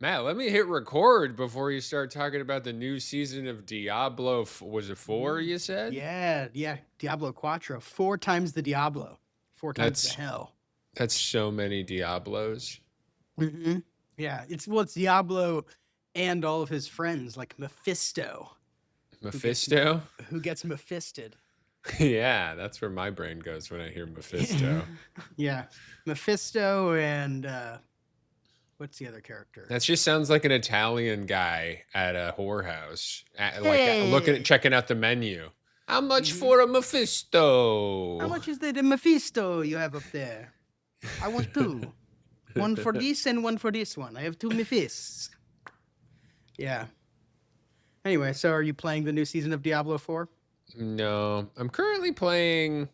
Matt, let me hit record before you start talking about the new season of Diablo. Was it 4, Mm. you said? Yeah. Diablo IV. 4 times the Diablo. 4 times the That's hell. that's so many Diablos. hmm Yeah, it's Diablo and all of his friends, like Mephisto, who gets Mephisto? who gets Mephisted. Yeah, that's where my brain goes when I hear Mephisto. Yeah, Mephisto and what's the other character? That just sounds like an Italian guy at a whorehouse, looking at Hey, checking out the menu. How much mhm. for a How Mephisto? much is the Mephisto you have up there? I want two. One for this and one for this one. I have two Mephists. Yeah. Anyway, so are you playing the new season of Diablo 4? No, I'm currently playing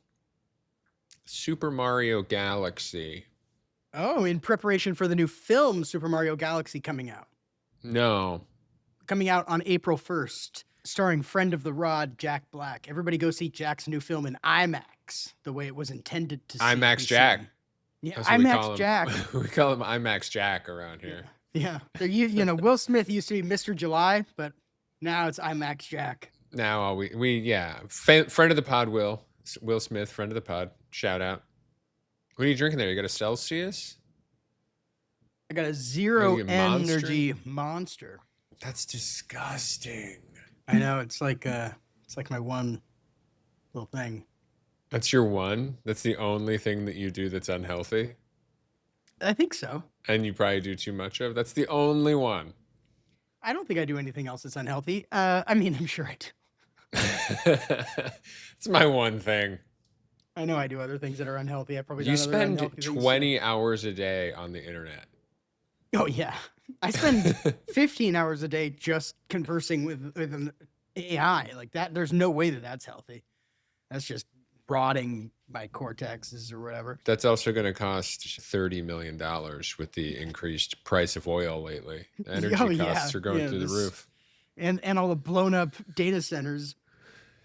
Super Mario Galaxy. Oh, in preparation for the new film Super Mario Galaxy coming out. No, Coming out on April 1st, starring friend of the rod Jack Black. Everybody go see Jack's new film in IMAX, the way it was intended to IMAX be Jack. seen. Yeah, That's what we IMAX call him. Jack. We call him IMAX Jack around Yeah. here. Yeah. Will Smith used to be Mr. July, but now it's IMAX Jack. Now friend of the pod, Will Smith, friend of the pod. Shout out. What are you drinking there? You got a Celsius? I got a What are zero you, Monster? energy monster. That's disgusting. I know it's like my one little thing. That's your one. That's the only thing that you do that's unhealthy, I think so. and you probably do too much of. That's the only one. I don't think I do anything else that's unhealthy. I mean, I'm sure I do. It's my one thing. I know I do other things that are unhealthy. I probably You done other spend unhealthy things, 20 hours a day on the internet. Oh yeah, I spend 15 hours a day just conversing with an AI like that. There's no way that that's healthy. That's just rotting my cortexes or whatever. That's also going to cost $30 million with the increased price of oil lately. Energy Oh yeah, costs are going through the roof. and all the blown up data centers.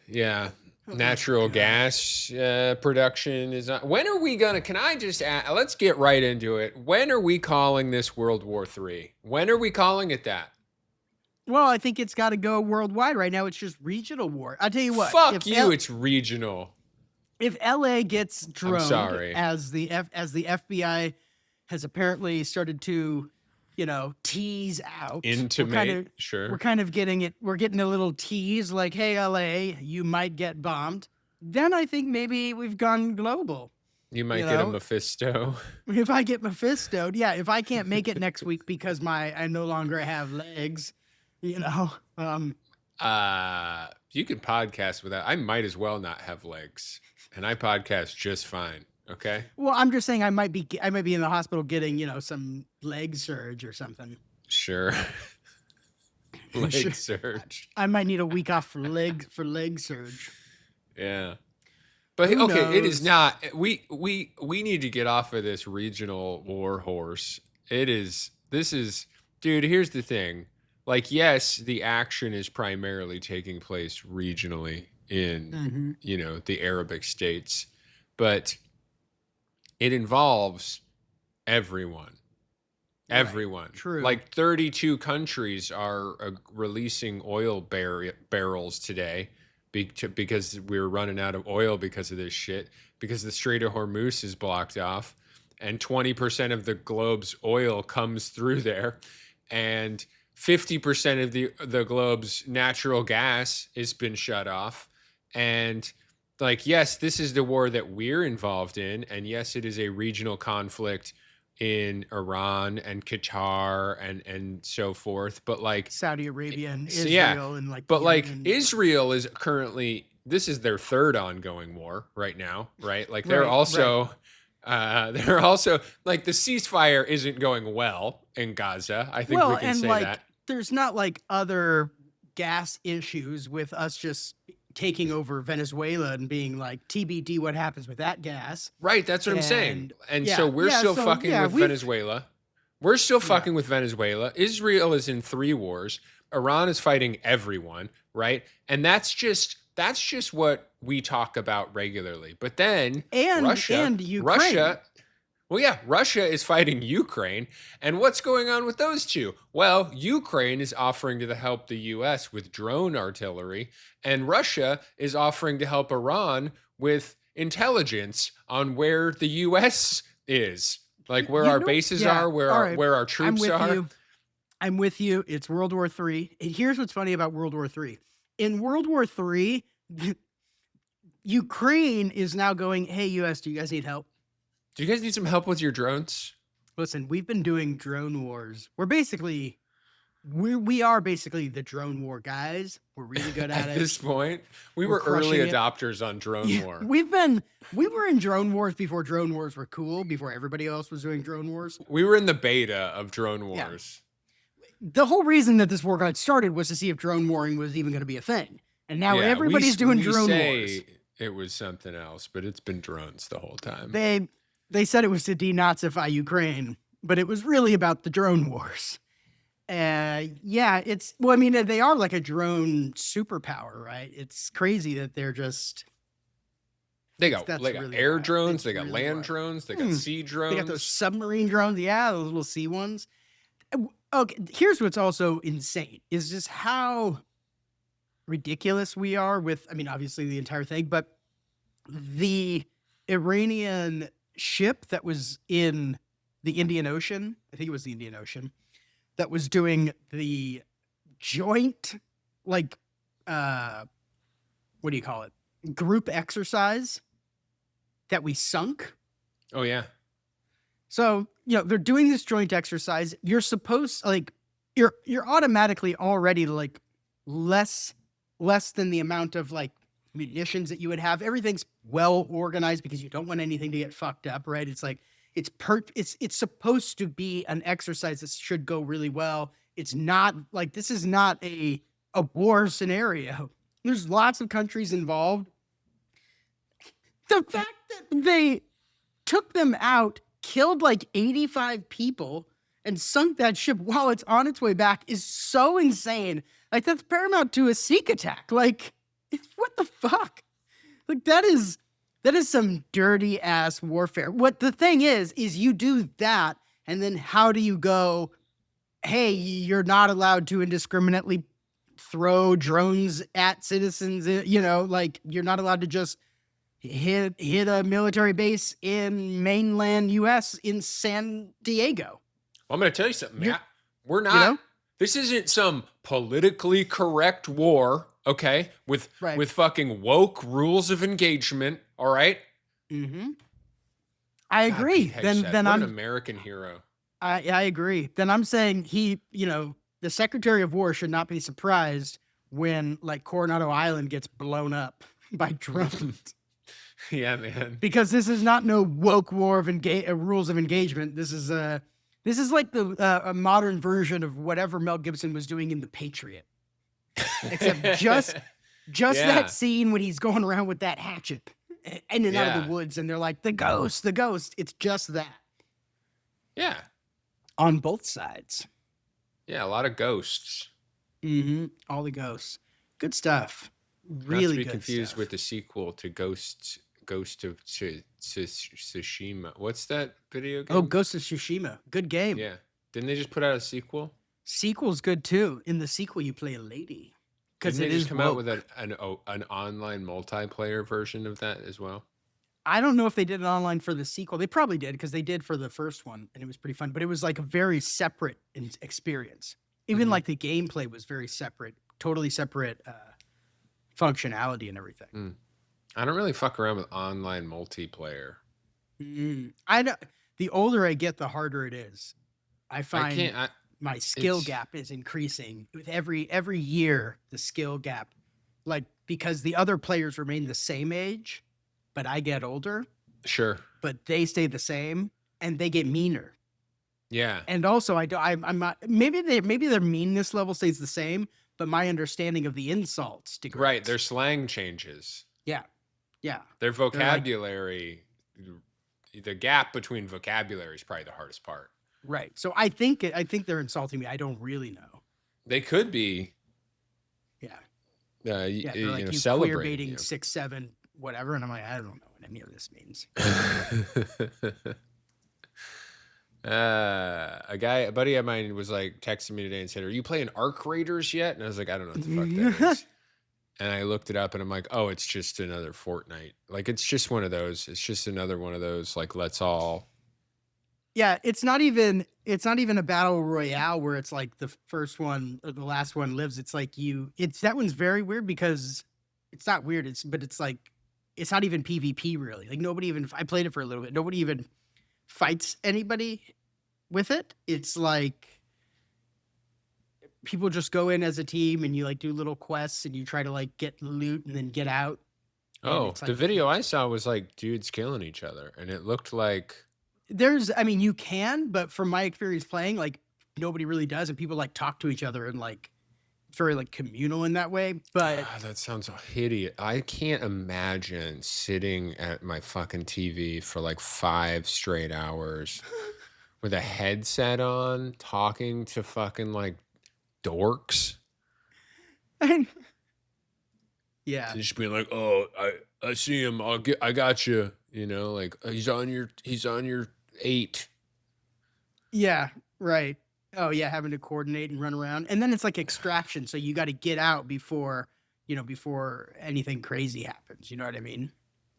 Yeah. Oh, Natural God. gas production is not. When are we going to? Can I just ask, let's get right into it. When are we calling this World War III? When are we calling it that? Well, I think it's got to go worldwide right now. It's just regional war. I tell you what, Fuck you, it's regional. if LA gets droned, I'm sorry. as the FBI has apparently started to, tease out, Intimate, sure. we're kind of getting it. We're getting a little tease like, "Hey, LA, you might get bombed." Then I think maybe we've gone global. You might get a Mephisto. If I get Mephistoed, yeah. If I can't make it next week because I no longer have legs, You can podcast without. I might as well not have legs, and I podcast just fine. Okay. Well, I'm just saying I might be in the hospital getting some leg surge or something. Sure. Leg surge. I might need a week off for leg surge. Yeah. But Who okay, it knows? is not. We need to get off of this regional war horse. This is, dude, here's the thing. Like, yes, the action is primarily taking place regionally in, the Arabic states, but it involves everyone. Everyone. Right, true. Like 32 countries are releasing oil barrels today because we're running out of oil because of this shit, because the Strait of Hormuz is blocked off and 20% of the globe's oil comes through there, and 50% of the globe's natural gas has been shut off. And like, yes, this is the war that we're involved in, and yes, it is a regional conflict in Iran and Qatar and so forth, but like Saudi Arabia and Israel, yeah, and like, but like Israel is currently, this is their third ongoing war right now, right? Like they're also like, the ceasefire isn't going well in Gaza. I think we can say that. There's not like other gas issues with us just taking over Venezuela and being like, TBD what happens with that gas. Right, that's what I'm saying. And so we're still fucking with Venezuela. We're still fucking with Venezuela. Israel is in 3 wars. Iran is fighting everyone, right? And that's just what we talk about regularly. But then and Russia, Ukraine. Well, yeah, Russia is fighting Ukraine. And what's going on with those two? Well, Ukraine is offering to help the US with drone artillery, and Russia is offering to help Iran with intelligence on where the US is. Like where You our know, bases yeah. are, All right. where our I'm troops with are. you. I'm with you. It's World War III. And here's what's funny about World War III. In World War III, Ukraine is now going, hey, US, do you guys need help? Do you guys need some help with your drones? Listen, we've been doing drone wars. We are basically the drone war guys. We're really good at At it. this point, we We're were early crushing it. adopters on drone Yeah, war. we were in drone wars before drone wars were cool, before everybody else was doing drone wars. We were in the beta of drone Yeah. wars. The whole reason that this war got started was to see if drone warring was even going to be a thing. And now Yeah, everybody's doing we drone say wars. it was something else, but it's been drones the whole time. They said it was to denazify Ukraine, but it was really about the drone wars. Yeah, I mean, they are like a drone superpower, right? It's crazy that they're just. They got That's really air wild. drones, It's they got really land wild. drones, they got sea drones. They got those submarine drones. Yeah, those little sea ones. Okay, here's what's also insane is just how ridiculous we are with, I mean, obviously the entire thing, but the Iranian ship that was in the Indian Ocean, I think it was the Indian Ocean, that was doing the joint, like, what do you call it? Group exercise that we sunk. Oh yeah. So, they're doing this joint exercise. You're supposed you're automatically already like less than the amount of like munitions that you would have. Everything's well organized because you don't want anything to get fucked up, right? It's like it's supposed to be an exercise that should go really well. It's not like this is not a war scenario. There's lots of countries involved. The fact that they took them out, killed like 85 people, and sunk that ship while it's on its way back is so insane. Like, that's paramount to a sneak attack. Like, what the fuck? Like, that is some dirty ass warfare. What the thing is you do that, and then how do you go, hey, you're not allowed to indiscriminately throw drones at citizens, like you're not allowed to just hit a military base in mainland US in San Diego. Well, I'm going to tell you something, Matt. We're not. This isn't some politically correct war, okay? With fucking woke rules of engagement, all right? Mm-hmm. I agree. Then what I'm an American hero. I agree. Then I'm saying the Secretary of War should not be surprised when like Coronado Island gets blown up by drones. Yeah, man. Because this is not no woke war of rules of engagement. This is like a modern version of whatever Mel Gibson was doing in The Patriot. Except just that scene when he's going around with that hatchet in and out of the woods, and they're like, the ghost. It's just that. Yeah. On both sides. Yeah, a lot of ghosts. Mm-hmm. All the ghosts. Good stuff. Really Not to be good confused stuff. with the sequel to Ghost of Tsushima. What's that video game? Oh, Ghost of Tsushima. Good game. Yeah. Didn't they just put out a sequel? Sequel's good too. In the sequel, you play a lady. Because they just come out with an online multiplayer version of that as well. I don't know if they did it online for the sequel. They probably did because they did for the first one, and it was pretty fun. But it was like a very separate experience. Even like the gameplay was very separate, totally separate functionality and everything. Mm. I don't really fuck around with online multiplayer. The older I get, the harder it is. I find my skill gap is increasing with every year. The skill gap, like because the other players remain the same age, but I get older. Sure. But they stay the same, and they get meaner. Yeah. And also, I'm not. Maybe their meanness level stays the same, but my understanding of the insults degrades. Right. Their slang changes. Yeah. Yeah. Their vocabulary, the gap between vocabulary is probably the hardest part. Right. So I think they're insulting me. I don't really know. They could be. Yeah. They're like, you celebrating queer baiting you. 6'7", whatever, and I'm like, I don't know what any of this means. A buddy of mine was like texting me today and said, "Are you playing Arc Raiders yet?" And I was like, "I don't know what the fuck that is." And I looked it up and I'm like, "Oh, it's just another Fortnite. Like it's just one of those. It's just another one of those like let's all." Yeah, it's not even a battle royale where it's like the first one or the last one lives. It's like it's that one's very weird because it's not weird. It's like it's not even PvP really. Like nobody even I played it for a little bit. Nobody even fights anybody with it. It's like people just go in as a team and you like do little quests and you try to like get loot and then get out. And Oh, it's the like video I saw was like dudes killing each other and it looked like I mean, you can, but from my experience playing, like nobody really does, and people like talk to each other and like it's very like communal in that way. But that sounds hideous. I can't imagine sitting at my fucking TV for like 5 straight hours with a headset on, talking to fucking like dorks. yeah, And just being like, "Oh, I see him. I got you." You know, like he's on your 8. yeah, right. Oh yeah, having to coordinate and run around, and then it's like extraction, so you got to get out before anything crazy happens. You know what I mean?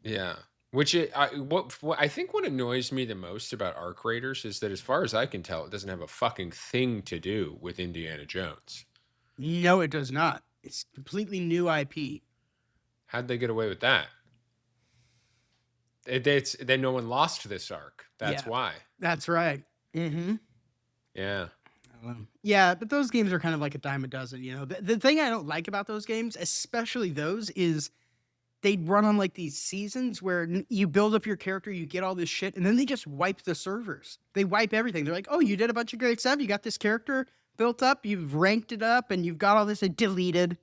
Yeah. Which what I think what annoys me the most about Arc Raiders is that as far as I can tell, it doesn't have a fucking thing to do with Indiana Jones. No, it does not. It's completely new IP. How'd they get away with that? It's then no one lost this arc. That's Yeah, why. that's right. Mm-hmm. Yeah. Yeah, but those games are kind of like a dime a dozen. You know, the thing I don't like about those games, especially those, is they run on like these seasons where you build up your character, you get all this shit, and then they just wipe the servers. They wipe everything. They're like, "Oh, you did a bunch of great stuff. You got this character built up, you've ranked it up, and you've got all this deleted."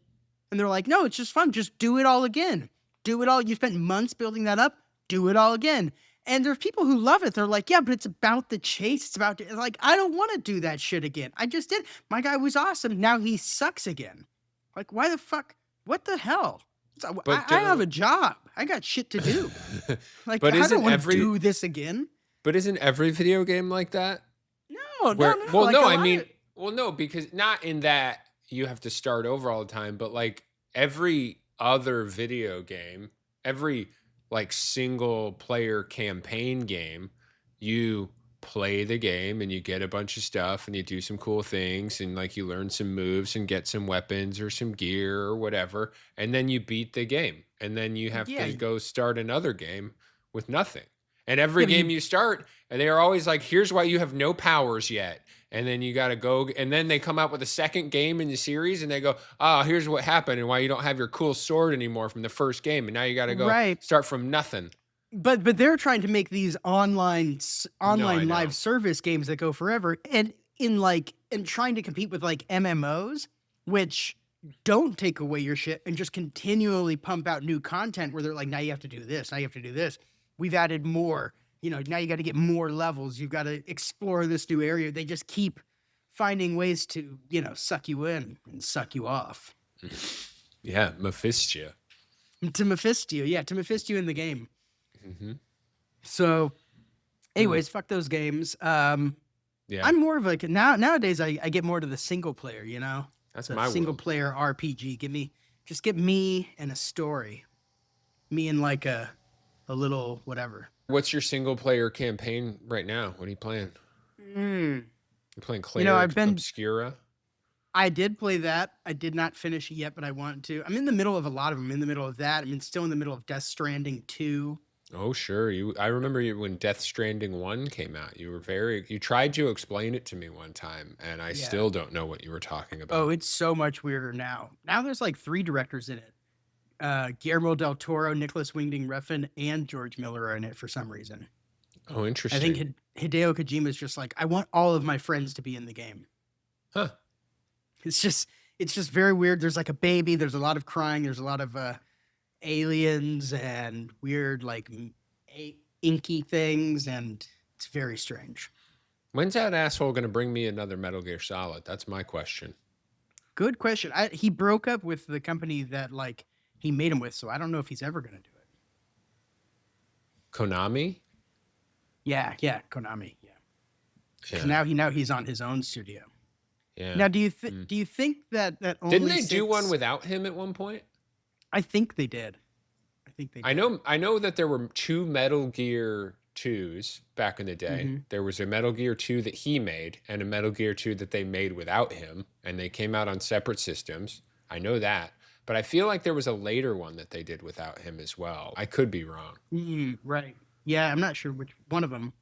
And they're like, "No, it's just fun. Just do it all again. Do it all. You spent months building that up. Do it all again." And there's people who love it. They're like, "Yeah, but it's about the chase. It's about like I don't want to do that shit again. I just did. My guy was awesome. Now he sucks again. Like, why the fuck? What the hell? So But I have a job. I got shit to do. Like, but I don't isn't want to every do this again. but isn't every video game like that? No, no, Where no. well Like no, a I lot mean, of well no, because not in that you have to start over all the time, but like every other video game, every like single player campaign game, you play the game and you get a bunch of stuff and you do some cool things and like you learn some moves and get some weapons or some gear or whatever, and then you beat the game. And then you have yeah, to go start another game with nothing. And every yeah. But game you you start, and they are always like, here's why you have no powers yet. And then you got to go, and then they come out with a second game in the series, and they go, oh, here's what happened, and why you don't have your cool sword anymore from the first game, and now you got to go right. start from nothing. But they're trying to make these No, I online live know. service games that go forever, and trying to compete with like MMOs, which don't take away your shit and just continually pump out new content where they're like, now you have to do this, now you have to do this. We've added more. You know, now you got to get more levels. You've got to explore this new area. They just keep finding ways to, suck you in and suck you off. Yeah, Mephistia. To Mephisto, yeah, to Mephisto in the game. Mm-hmm. So, anyways, fuck those games. Yeah, I'm more of like nowadays. I get more to the single player. that's The my single world. player RPG. Get me and a story. Me and like a little whatever. What's your single player campaign right now? What are you playing? Mm. You playing I've Cleric been. Obscura? I did play that. I did not finish it yet, but I want to. I'm in the middle of a lot of them. In the middle of that. Still in the middle of Death Stranding 2. Oh, sure. I remember you when Death Stranding 1 came out. You tried to explain it to me one time, and I Yeah. still don't know what you were talking about. Oh, it's so much weirder now. Now there's like 3 directors in it. Guillermo del Toro, Nicholas Winding Refn, and George Miller are in it for some reason. Oh, I interesting. think Hideo Kojima's just like, I want all of my friends to be in the game. Huh. It's just very weird. There's like a baby. There's a lot of crying. There's a lot of aliens and weird like inky things, and it's very strange. When's that asshole going to bring me another Metal Gear Solid? That's my question. Good question. He broke up with the company that like he made him with, so I don't know if he's ever going to do it. Konami? Yeah, Konami. Yeah. Because Yeah. now he's on his own studio. Yeah. Now, do you think that only Didn't they do one without him at one point? I think they did. I know that there were 2 Metal Gear 2s back in the day. Mm-hmm. There was a Metal Gear 2 that he made and a Metal Gear 2 that they made without him, and they came out on separate systems. I know that. But I feel like there was a later one that they did without him as well. I could be wrong. Right. Yeah, I'm not sure which one of them.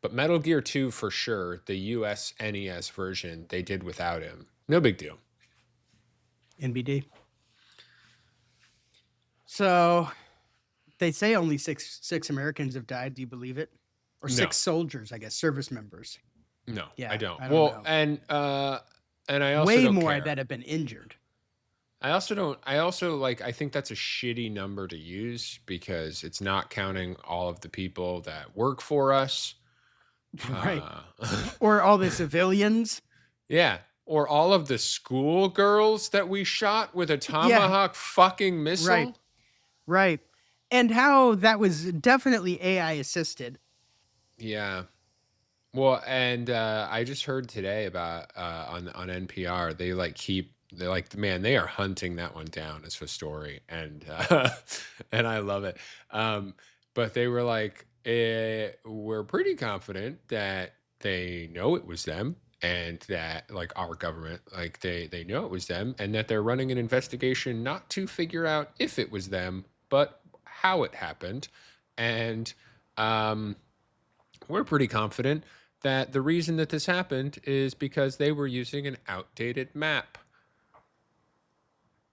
But Metal Gear 2 for sure, the US NES version, they did without him. No big deal. NBD. So they say only six Americans have died. Do you believe it? Or No. 6 soldiers, I guess, service members. No, Yeah, I don't. I don't Well, know. and I also way don't more, care. I bet, have been injured. I also like, I think that's a shitty number to use because it's not counting all of the people that work for us. Right. Or all the civilians. Yeah. Or all of the school girls that we shot with a Tomahawk fucking missile. Right. And how that was definitely AI assisted. Yeah. Well, and I just heard today about on NPR, man, they are hunting that one down as a story, and and I love it. But they were like, we're pretty confident that they know it was them, and that like our government, like they know it was them, and that they're running an investigation not to figure out if it was them, but how it happened, and we're pretty confident that the reason that this happened is because they were using an outdated map.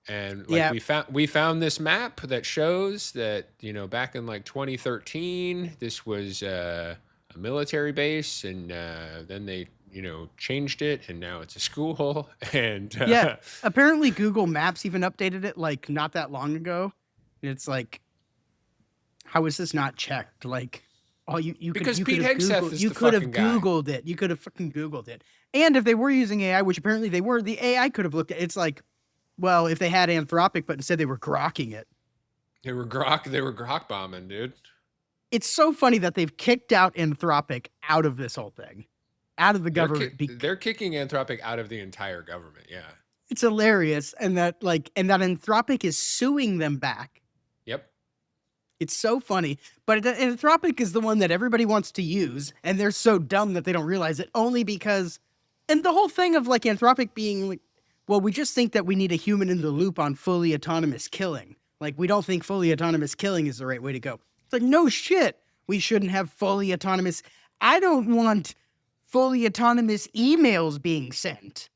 And like we found this map that shows that, you know, back in like 2013, this was a military base, and then they, you know, changed it, and now it's a school. And yeah, apparently Google Maps even updated it like not that long ago. And it's like, how is this not checked? Like, oh, you because could Pete have Hegseth Googled, is you the could have fucking guy. Googled it. You could have fucking Googled it. And if they were using AI, which apparently they were, the AI could have looked at it's like, well, if they had Anthropic, but instead they were grokking it. They were grok bombing, dude. It's so funny that they've kicked out Anthropic out of this whole thing, out of the government. They're kicking Anthropic out of the entire government. Yeah. It's hilarious. And that Anthropic is suing them back. Yep. It's so funny, but Anthropic is the one that everybody wants to use, and they're so dumb that they don't realize it, only because, and the whole thing of like Anthropic being like, well, we just think that we need a human in the loop on fully autonomous killing. Like, we don't think fully autonomous killing is the right way to go. It's like, no shit, we shouldn't have fully autonomous. I don't want fully autonomous emails being sent.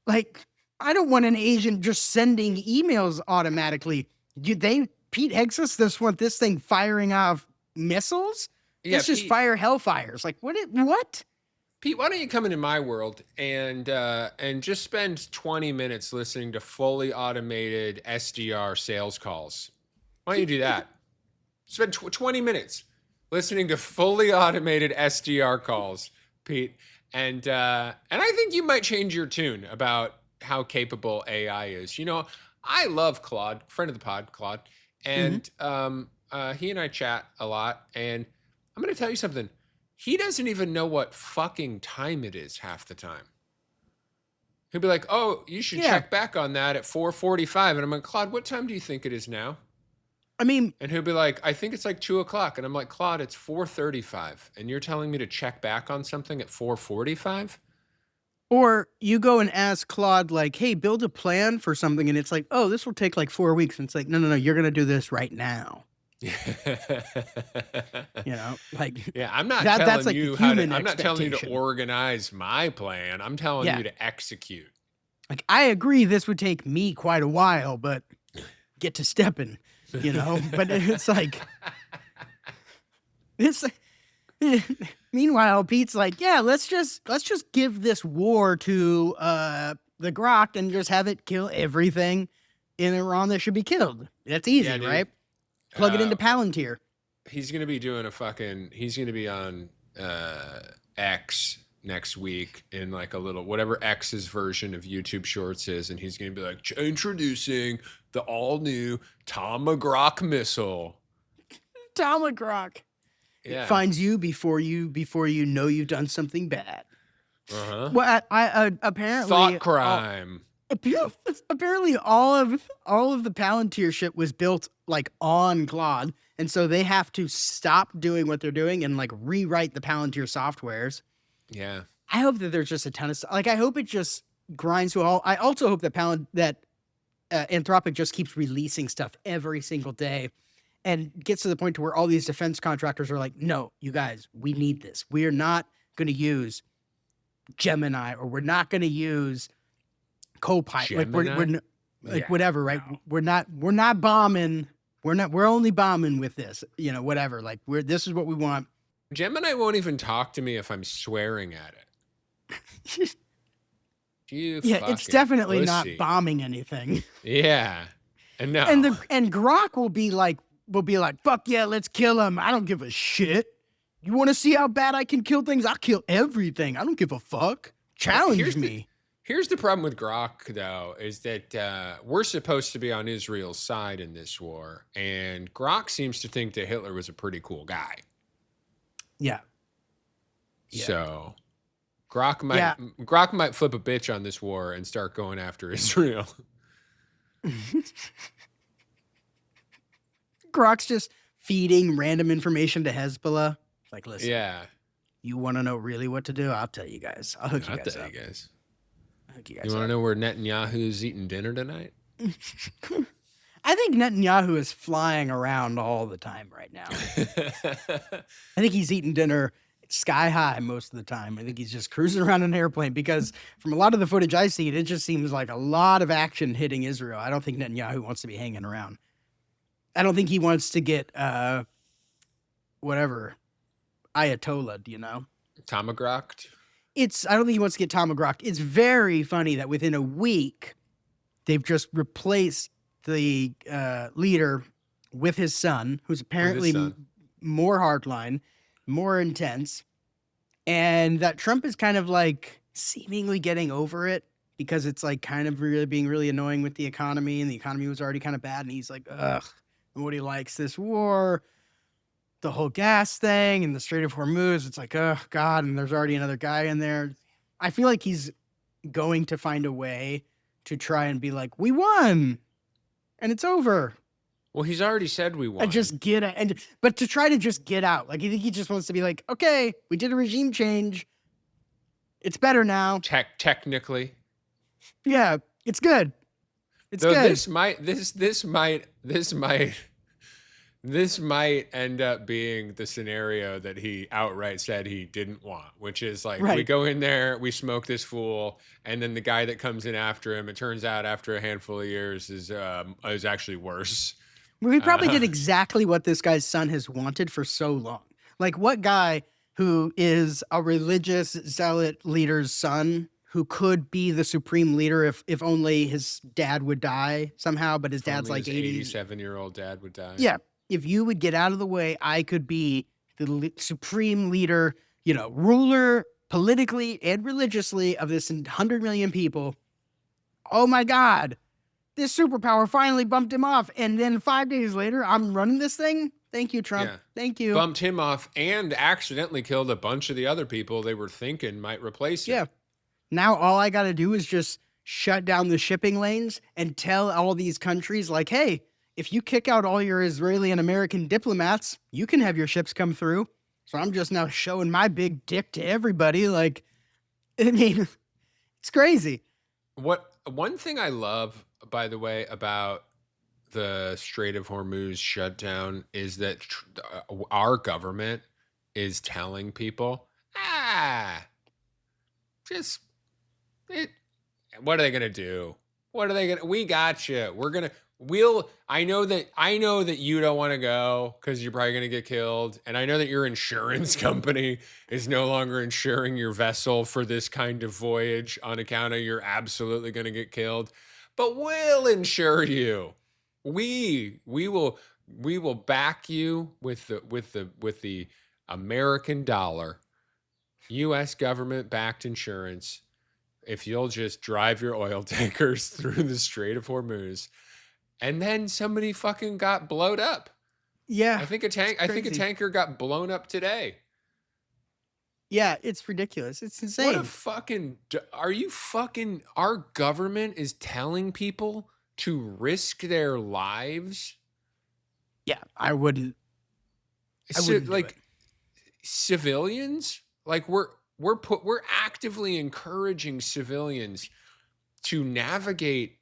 Like, I don't want an agent just sending emails automatically. Pete Hegseth just want this thing firing off missiles? Yeah, Let's just fire hellfires. Like, what? Pete, why don't you come into my world and just spend 20 minutes listening to fully automated SDR sales calls? Why don't you do that? Spend 20 minutes listening to fully automated SDR calls, Pete, and I think you might change your tune about how capable AI is. You know, I love Claude, friend of the pod, Claude, and he and I chat a lot. And I'm going to tell you something. He doesn't even know what fucking time it is half the time. He'll be like, "Oh, you should check back on that at 4:45," and I'm like, "Claude, what time do you think it is now?" I mean, and he'll be like, "I think it's like 2:00," and I'm like, "Claude, it's 4:35, and you're telling me to check back on something at 4:45?" Or you go and ask Claude, like, "Hey, build a plan for something," and it's like, "Oh, this will take like 4 weeks," and it's like, "No, you're gonna do this right now." You know, like, yeah, I'm not telling you I'm not telling you to expectation. organize my plan. I'm telling you to execute. Like, I agree this would take me quite a while, but get to stepping, you know. But it's like, meanwhile, Pete's like, yeah, let's just give this war to the Grok and just have it kill everything in Iran that should be killed. That's easy, right? Plug it into Palantir. He's gonna be doing he's gonna be on X next week in like a little whatever X's version of YouTube Shorts is, and he's gonna be like, introducing the all new Tomahawk missile. Tomahawk. Yeah. It finds you before you know you've done something bad. Uh-huh. Well, apparently, Thought crime. apparently all of the Palantir shit was built like on Claude, and so they have to stop doing what they're doing and like rewrite the Palantir softwares. Yeah. I hope that there's just a ton of stuff. Like, I hope it just grinds to a halt. I also hope that Anthropic just keeps releasing stuff every single day and gets to the point to where all these defense contractors are like, no, you guys, we need this. We are not going to use Gemini, or we're not going to use Copilot. Like Gemini? like whatever, right? No. We're not bombing. We're only bombing with this, whatever. Like, this is what we want. Gemini won't even talk to me if I'm swearing at it. You Yeah, it's fucking definitely not pussy. bombing anything. Yeah. And no. And Grok will be like, fuck yeah, let's kill him. I don't give a shit. You want to see how bad I can kill things? I'll kill everything. I don't give a fuck. Challenge me. Here's the problem with Grok, though, is that we're supposed to be on Israel's side in this war, and Grok seems to think that Hitler was a pretty cool guy. Yeah. So Grok might flip a bitch on this war and start going after Israel. Grok's just feeding random information to Hezbollah. Like, listen, you want to know really what to do? I'll tell you guys. I'll hook you guys up. You want to know where Netanyahu's eating dinner tonight? I think Netanyahu is flying around all the time right now. I think he's eating dinner sky high most of the time. I think he's just cruising around in an airplane, because from a lot of the footage I see, it just seems like a lot of action hitting Israel. I don't think Netanyahu wants to be hanging around. I don't think he wants to get whatever Ayatollah, Tomagrocked? I don't think he wants to get Tomagrocked. It's very funny that within a week, they've just replaced the leader with his son, who's apparently more hardline, more intense, and that Trump is kind of like seemingly getting over it, because it's like kind of really being really annoying with the economy, and the economy was already kind of bad, and he's like, ugh, nobody likes this war, the whole gas thing, and the Strait of Hormuz. It's like, oh God, and there's already another guy in there. I feel like he's going to find a way to try and be like, we won, and it's over. Well, he's already said we won. But to try to just get out. Like, I think he just wants to be like, okay, we did a regime change. It's better now. Technically. Yeah, it's good. It's Though good. This might end up being the scenario that he outright said he didn't want, which is like, we go in there, we smoke this fool, and then the guy that comes in after him, it turns out after a handful of years is actually worse. We probably did exactly what this guy's son has wanted for so long. Like, what guy who is a religious zealot leader's son who could be the supreme leader if only his dad would die somehow, but his dad's like 87-year-old dad would die. Yeah. If you would get out of the way, I could be the supreme leader, ruler politically and religiously of this 100 million people. Oh my God, this superpower finally bumped him off. And then 5 days later, I'm running this thing. Thank you, Trump. Yeah. Thank you. Bumped him off and accidentally killed a bunch of the other people they were thinking might replace him. Yeah. Now all I got to do is just shut down the shipping lanes and tell all these countries like, hey, if you kick out all your Israeli and American diplomats, you can have your ships come through. So I'm just now showing my big dick to everybody. Like, I mean, it's crazy. One thing I love, by the way, about the Strait of Hormuz shutdown is that our government is telling people, what are they going to do? We got you. I know that you don't want to go because you're probably going to get killed. And I know that your insurance company is no longer insuring your vessel for this kind of voyage on account of you're absolutely going to get killed. But we'll insure you. We will back you with the American dollar, U.S. government backed insurance. If you'll just drive your oil tankers through the Strait of Hormuz. And then somebody fucking got blown up. Yeah. I think a tanker got blown up today. Yeah, it's ridiculous. It's What a insane. fucking, are you fucking, our government is telling people to risk their lives? Yeah, I wouldn't So, do it. like, civilians, like we're actively encouraging civilians to navigate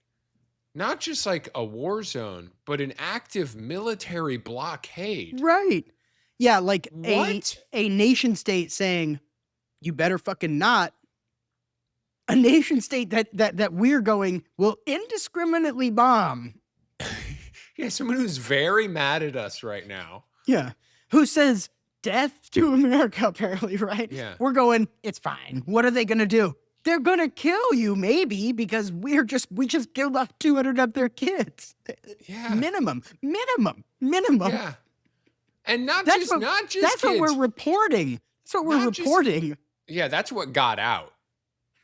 not just like a war zone, but an active military blockade. Right. Yeah, like What? a nation state saying, you better fucking not. A nation state that we're going will indiscriminately bomb. Yeah, someone who's very mad at us right now. Yeah. Who says death to America, apparently, right? Yeah. We're going, it's fine. What are they gonna do? They're gonna kill you, maybe, because we just killed off 200 of their kids. Yeah. Minimum. Yeah. And not just That's kids. what we're reporting. That's what we're reporting. Yeah, that's what got out.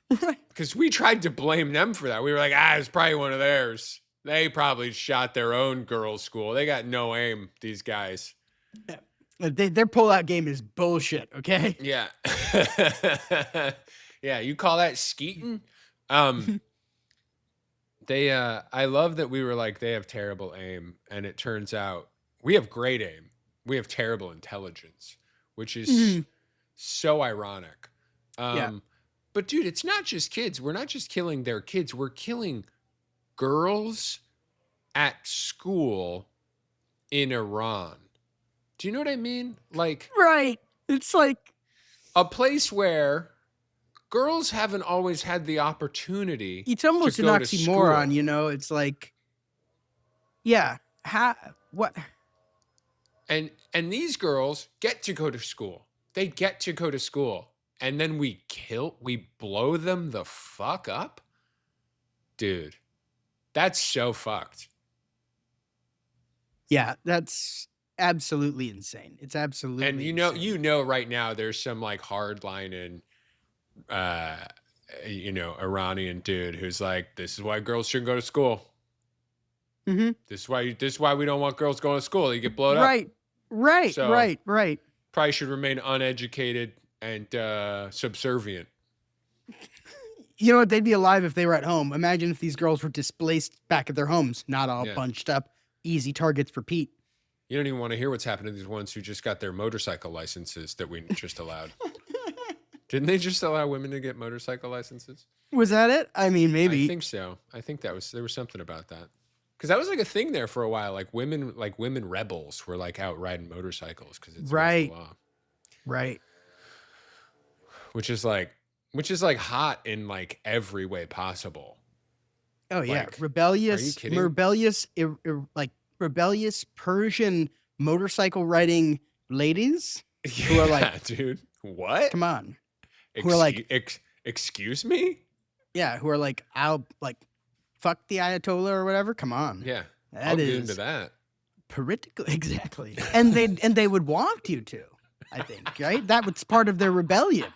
Because we tried to blame them for that. We were like, it's probably one of theirs. They probably shot their own girls' school. They got no aim, these guys. Yeah. Their pullout game is bullshit, okay? Yeah. Yeah, you call that skeeting? I love that we were like, they have terrible aim. And it turns out we have great aim. We have terrible intelligence, which is so ironic. Yeah. But dude, it's not just kids. We're not just killing their kids. We're killing girls at school in Iran. Do you know what I mean? Like, right. It's like a place where girls haven't always had the opportunity. It's almost to an go to oxymoron, school. you know? It's like, yeah, what? And these girls get to go to school. They get to go to school. And then we blow them the fuck up? Dude, that's so fucked. Yeah, that's absolutely insane. It's absolutely And insane. Right now there's some like hardlining Iranian dude who's like, this is why girls shouldn't go to school. Mm-hmm. This is why we don't want girls going to school. You get blown up. Right. So, probably should remain uneducated and subservient. You know what? They'd be alive if they were at home. Imagine if these girls were displaced back at their homes, not all bunched up, easy targets for Pete. You don't even want to hear what's happening to these ones who just got their motorcycle licenses that we just allowed. Didn't they just allow women to get motorcycle licenses? Was that it? I mean, maybe. I think so. I think there was something about that. Because that was like a thing there for a while. Like women rebels were like out riding motorcycles because it's against the law. Right. Which is like hot in like every way possible. Oh yeah, like, rebellious, are you kidding? rebellious Persian motorcycle riding ladies who are like, dude, what? Come on, who are like, excuse me? Yeah, who are like, I'll like, fuck the Ayatollah or whatever. Come on, yeah, I'll get into that. Political, exactly, and they would want you to. I think, right? That was part of their rebellion.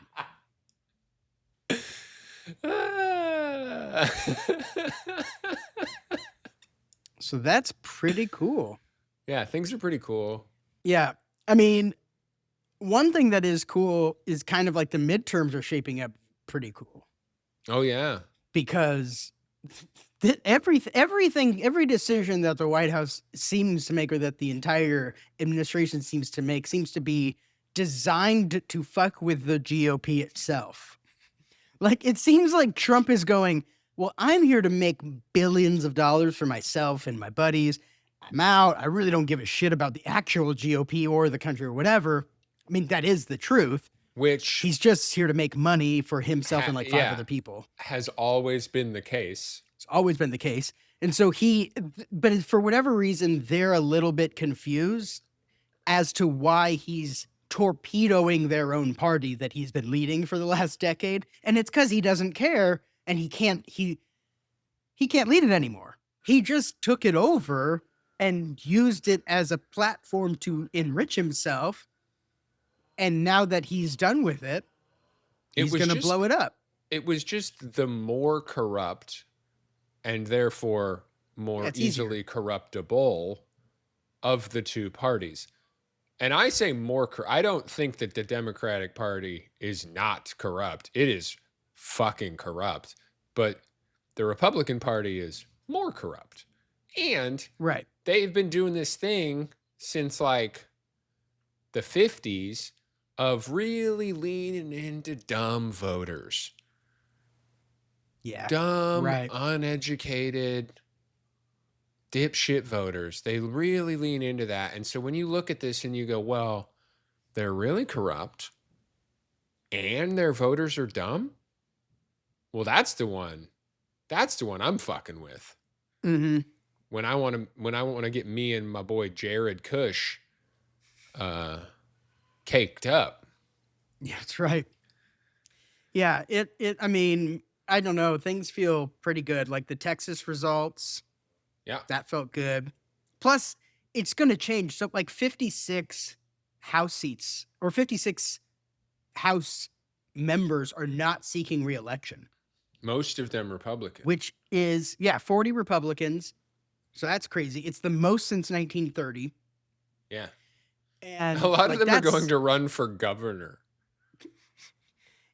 So that's pretty cool. Yeah, things are pretty cool. Yeah. I mean, one thing that is cool is kind of like the midterms are shaping up pretty cool. Oh, yeah. Because every decision that the White House seems to make, or that the entire administration seems to make, seems to be designed to fuck with the GOP itself. Like, it seems like Trump is going, well, I'm here to make billions of dollars for myself and my buddies. I'm out. I really don't give a shit about the actual GOP or the country or whatever. I mean, that is the truth. Which he's just here to make money for himself and like five other people. Has always been the case. It's always been the case. And so but for whatever reason, they're a little bit confused as to why he's torpedoing their own party that he's been leading for the last decade. And it's because he doesn't care and he can't lead it anymore. He just took it over and used it as a platform to enrich himself. And now that he's done with it, he's going to blow it up. It was just the more corrupt and therefore more easily corruptible of the two parties. And I say more. I don't think that the Democratic Party is not corrupt. It is fucking corrupt. But the Republican Party is more corrupt. And Right. they've been doing this thing since like the 50s of really leaning into dumb voters. Yeah. Dumb, Right. uneducated, dipshit voters. They really lean into that. And so when you look at this and you go, well, they're really corrupt and their voters are dumb. Well, that's the one. That's the one I'm fucking with. Mm-hmm. When I want to get me and my boy Jared Kush caked up. Yeah, that's right. Yeah, I mean, I don't know. Things feel pretty good. Like the Texas results. Yeah. That felt good. Plus, it's going to change. So, like 56 House seats or 56 House members are not seeking reelection. Most of them Republican. Which is, 40 Republicans. So that's crazy. It's the most since 1930. Yeah. And a lot of them are going to run for governor.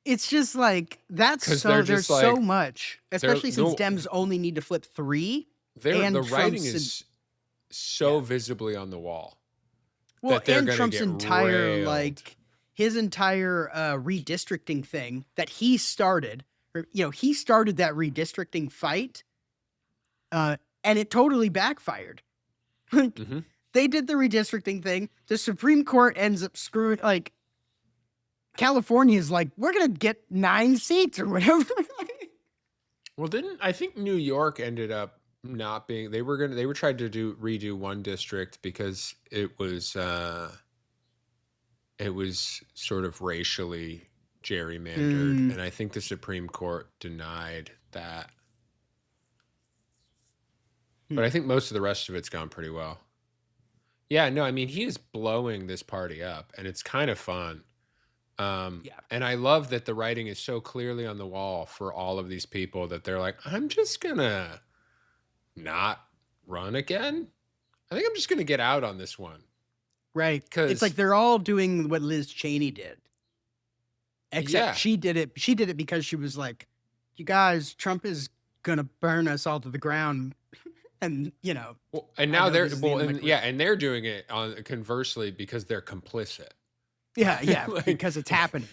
It's just like, there's so much, especially since Dems only need to flip 3. The writing is so visibly on the wall. Well, and Trump's entire his entire redistricting thing that he started, he started that redistricting fight, and it totally backfired. Mm-hmm. They did the redistricting thing. The Supreme Court ends up screwing, California is like, we're gonna get 9 seats or whatever. Well, I think New York ended up not being. They were trying to redo one district because it was sort of racially gerrymandered, and I think the Supreme Court denied that. But I think most of the rest of it's gone pretty well. Yeah, no, I mean, he is blowing this party up, and it's kind of fun. And I love that the writing is so clearly on the wall for all of these people that they're like, I'm just gonna not run again. I think I'm just gonna get out on this one. Right. Because it's like they're all doing what Liz Cheney did. Except she did it because she was like, you guys, Trump is gonna burn us all to the ground. And well, and now they're and they're doing it on conversely because they're complicit. Yeah, because it's happening.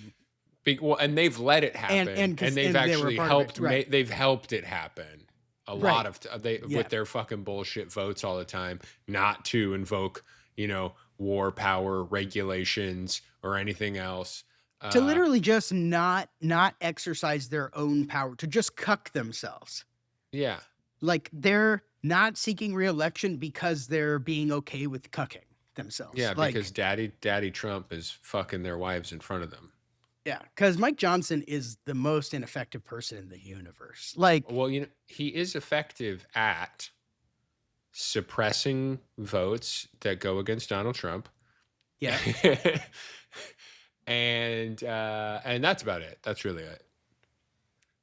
And they've let it happen, and they've actually helped. They've helped it happen a lot of with their fucking bullshit votes all the time, not to invoke war power regulations or anything else. To literally just not exercise their own power, to just cuck themselves. Yeah, like they're not seeking re-election because they're being okay with cucking themselves. Yeah, because Daddy Trump is fucking their wives in front of them. Yeah, because Mike Johnson is the most ineffective person in the universe. Well, he is effective at suppressing votes that go against Donald Trump. Yeah. and that's about it. That's really it.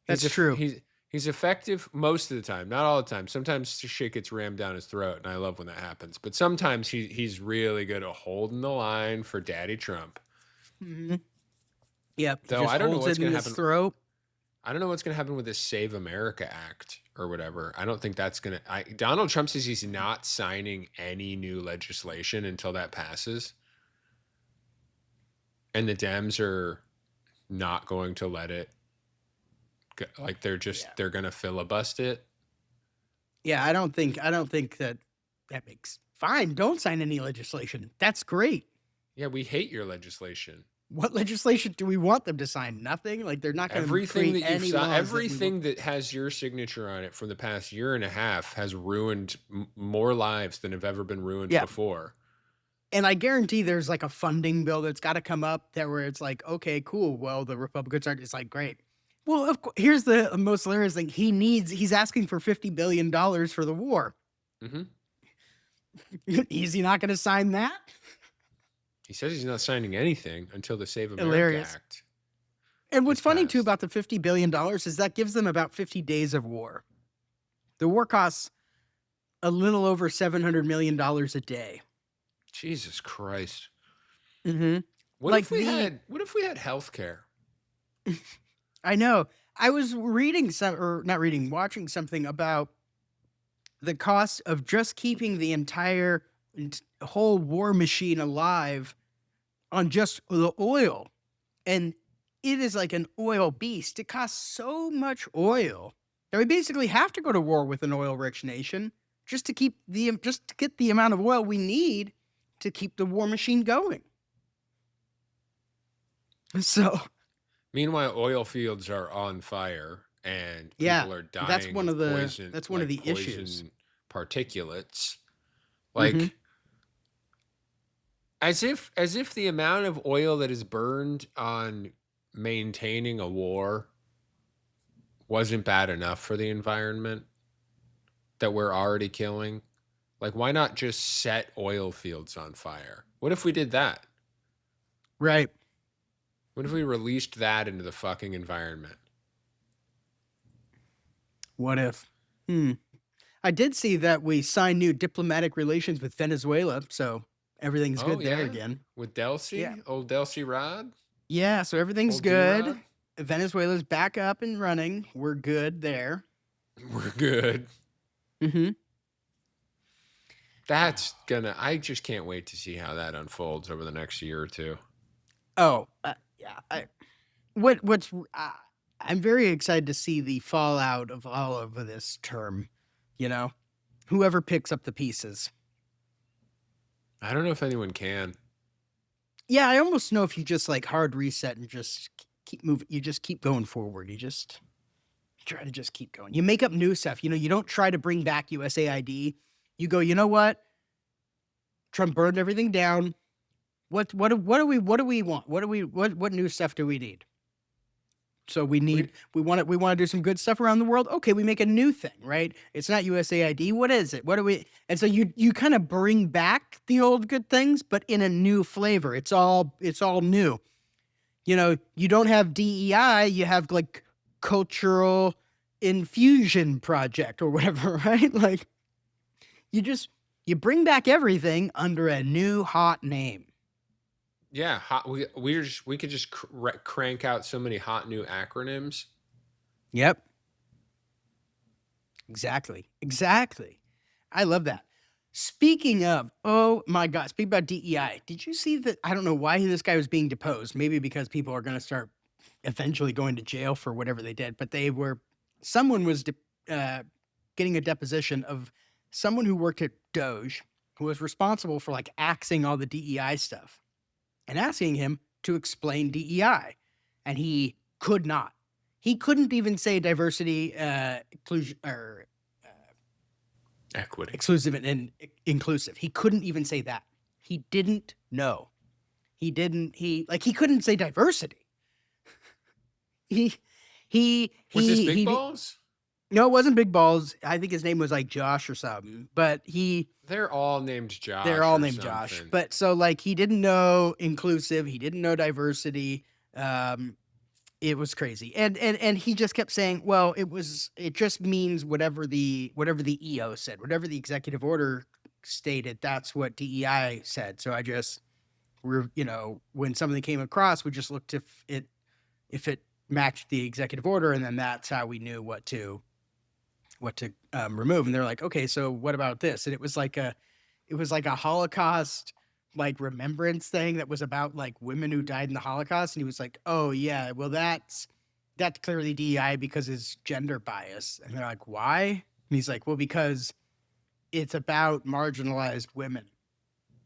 That's true. He's effective most of the time, not all the time. Sometimes shit gets rammed down his throat, and I love when that happens. But sometimes he's really good at holding the line for Daddy Trump. Mm-hmm. Yep. Though I don't know what's going to happen. Throat. I don't know what's going to happen with this Save America Act or whatever. I don't think that's going to. Donald Trump says he's not signing any new legislation until that passes, and the Dems are not going to let it. Like they're going to filibuster it. Yeah, I don't think that makes fine. Don't sign any legislation. That's great. Yeah, we hate your legislation. What legislation do we want them to sign? Nothing. Like they're not going to create any laws. Everything that has your signature on it from the past year and a half has ruined more lives than have ever been ruined before. And I guarantee there's like a funding bill that's got to come up there where it's like, okay, cool. Well, the Republicans aren't. It's like great. Well, of course, here's the most hilarious thing. He's asking for $50 billion for the war. Mm-hmm. Is he not going to sign that? He says he's not signing anything until the Save America Act. And what's funny too about the $50 billion is that gives them about 50 days of war. The war costs a little over $700 million a day. Jesus Christ. Mm-hmm. What Like if we had healthcare? I know. I was reading or not reading, watching something about the cost of just keeping the entire whole war machine alive on just the oil. And it is like an oil beast. It costs so much oil that we basically have to go to war with an oil-rich nation just to get the amount of oil we need to keep the war machine going. So, Meanwhile, oil fields are on fire and yeah, people are that's dying one of of the poison, that's one of like the issues. poison particulates. Mm-hmm. Like as if the amount of oil that is burned on maintaining a war wasn't bad enough for the environment that we're already killing. Like, why not just set oil fields on fire? What if we did that? Right. What if we released that into the fucking environment? What if? Hmm. I did see that we signed new diplomatic relations with Venezuela, so everything's Oh good there yeah, again. with Yeah. Old Delcy Rod, Yeah, so everything's old D good. Rod, Venezuela's back up and running. We're good there. we're good. Mm-hmm. That's gonna. I just can't wait to see how that unfolds over the next year or two. Oh, yeah. I'm very excited to see the fallout of all of this term. You know, whoever picks up the pieces. I don't know if anyone can. Yeah, I almost know if you just like hard reset and just keep moving. You just keep going forward. You just try to just keep going. You make up new stuff. You don't try to bring back USAID. You go, you know what? Trump burned everything down. What do we want? What new stuff do we need? So we We want to do some good stuff around the world. Okay, we make a new thing, right? It's not USAID. What is it? What do we? And so you kind of bring back the old good things, but in a new flavor. It's all new. You don't have DEI. You have like cultural infusion project or whatever, right? Like you bring back everything under a new hot name. yeah, we could just crank out so many hot new acronyms. Yep. Exactly. I love that. Speaking of, oh my God, speaking about DEI, did you see that? I don't know why this guy was being deposed. Maybe because people are going to start eventually going to jail for whatever they did. But someone was getting a deposition of someone who worked at Doge, who was responsible for like axing all the DEI stuff, and asking him to explain DEI, and he could not. He couldn't even say diversity, inclusion, or Equity. exclusive and inclusive. He couldn't even say that. He didn't know. He couldn't say diversity. he Was this Big he Balls? No, it wasn't Big Balls. I think his name was like Josh or something. But They're all named Josh. they're all or named something. Josh. But so like he didn't know inclusive. He didn't know diversity. It was crazy. And he just kept saying, well, it just means whatever the EO said, whatever the executive order stated, that's what DEI said. So I just when something came across, we just looked if it matched the executive order, and then that's how we knew what to remove. And they're like, okay, so what about this? And it was like a Holocaust like remembrance thing that was about like women who died in the Holocaust. And he was like, oh yeah, well that's clearly DEI because it's gender bias. And they're like, why? And he's like, well, because it's about marginalized women.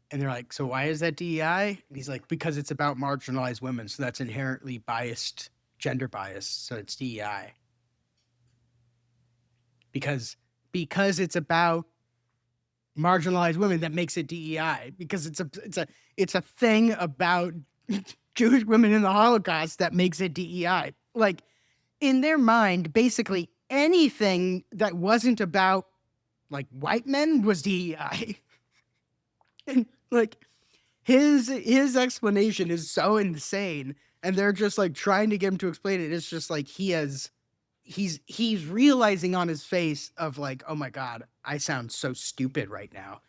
And they're like, so why is that DEI? And he's like, because it's about marginalized women. So that's inherently biased, gender bias. So it's DEI. Because it's about marginalized women, that makes it DEI. Because it's a thing about Jewish women in the Holocaust that makes it DEI. Like in their mind, basically anything that wasn't about like white men was DEI. And like his explanation is so insane, and they're just like trying to get him to explain it. It's just like he's realizing on his face of like, oh my God, I sound so stupid right now.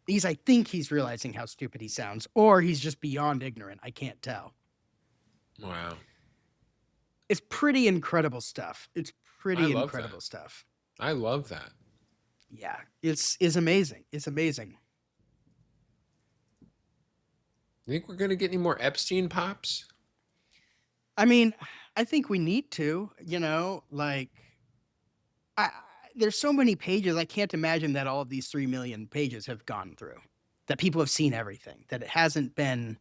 I think he's realizing how stupid he sounds, or he's just beyond ignorant. I can't tell. Wow. It's pretty incredible stuff. It's I pretty love incredible that. stuff. I love that. Yeah, it's amazing. It's amazing. You think we're gonna get any more Epstein pops? I mean, I think we need to, you know, like I there's so many pages. I can't imagine that all of these 3 million pages have gone through. That people have seen everything. That it hasn't been